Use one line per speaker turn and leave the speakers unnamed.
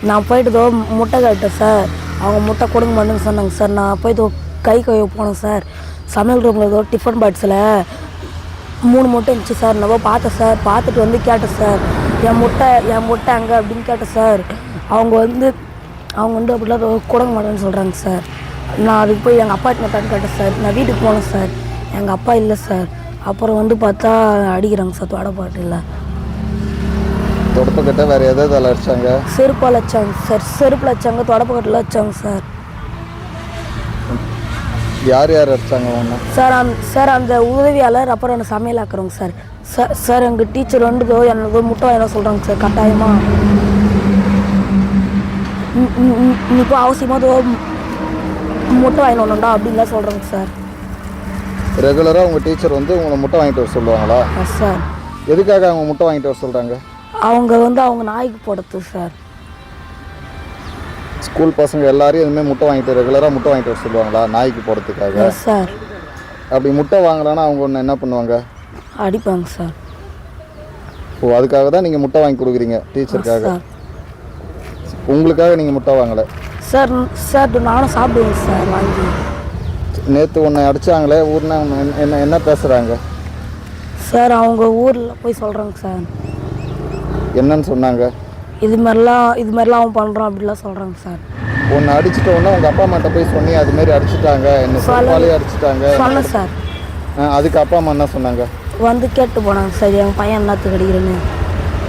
நான் போயிட்டு இதோ முட்டை கேட்டேன் சார். அவங்க முட்டை கொடுங்க மாட்டேன்னு சொன்னாங்க சார். நான் போய் இதோ கை கழுவ போனேன் சார். சமையல் ரூமில் ஏதோ டிஃபன் பாக்ஸில் 3 முட்டை இருந்துச்சு சார். நான் பார்த்தேன் சார். பார்த்துட்டு வந்து கேட்டேன் சார், என் முட்டை அங்கே அப்படின்னு கேட்டேன் சார். அவங்க வந்து அப்படிலாம் கொடுங்க மாட்டேன்னு சொல்கிறாங்க சார். நான் அதுக்கு போய் எங்கள் அப்பா கிட்ட கேட்டேன் சார். நான் வீட்டுக்கு போனேன் சார். எங்கள் அப்பா இல்லை சார். அப்புறம் வந்து பார்த்தா அடிக்கிறாங்க சார். தொடப்பாட்டு இல்லை,
தொடப்பக்கட்டை வேறு எதாவது அடிச்சாங்க?
செருப்பால் வச்சாங்க சார். செருப்பில் வச்சாங்க, தொடப்பக்கட்டில் வச்சாங்க சார்.
யார் அடிச்சாங்க ஒன்று?
சார் அந்த உதவியாளர், அப்புறம் அந்த சமையல் ஆக்குறோங்க சார். சார் எங்கள் டீச்சர் வந்து எனக்கு முட்டை வாங்க சொல்கிறாங்க சார். கட்டாயமாக நீ இப்போ அவசியமாக முட்டை வாங்கிட்டு வரணும்டா அப்படின்லாம் சொல்கிறாங்க சார்.
ரெகுலராக உங்கள் டீச்சர் வந்து உங்களை முட்டை வாங்கிட்டு வர சொல்லுவாங்களா?
சார்.
எதுக்காக அவங்க முட்டை வாங்கிட்டு வர சொல்கிறாங்க?
அவங்க நாய்க்கு போடுறது சார்.
ஸ்கூல் பசங்க எல்லாரையும் இதுமாதிரி முட்டை வாங்கிட்டு ரெகுலராக முட்டை வாங்கிட்டு வர சொல்லுவாங்களா நாய்க்கு போடுறதுக்காக?
சார்.
அப்படி முட்டை வாங்கலான்னா அவங்க ஒன்று என்ன பண்ணுவாங்க?
அடிப்பாங்க சார்.
ஓ, அதுக்காக தான் நீங்கள் முட்டை வாங்கி கொடுக்குறீங்க டீச்சருக்காக? உங்களுக்காக நீங்கள் முட்டை வாங்கலை
சார்? நானும் சாப்பிடுவேங்க சார் வாங்கி.
நேற்று ஒன்று அடித்தாங்களே ஊர்னா என்ன பேசுகிறாங்க
சார்? அவங்க ஊரில் போய் சொல்கிறாங்க சார்.
என்னன்னு சொன்னாங்க?
இது மாதிரிலாம் அவன் பண்ணுறான் அப்படிலாம் சொல்கிறாங்க சார்.
ஒன்று அடிச்சிட்டோன்னா உங்கள் அப்பா அம்மாட்ட போய் சொன்னி அதுமாரி அடிச்சுட்டாங்க, என்ன சொல்லாலே அடிச்சுட்டாங்க
சொன்னேன் சார்.
அதுக்கு அப்பா அம்மா என்ன சொன்னாங்க?
வந்து கேட்டு போனாங்க சார், என் பையன் என்னத்துக்கு அடிக்கிறேன்னு.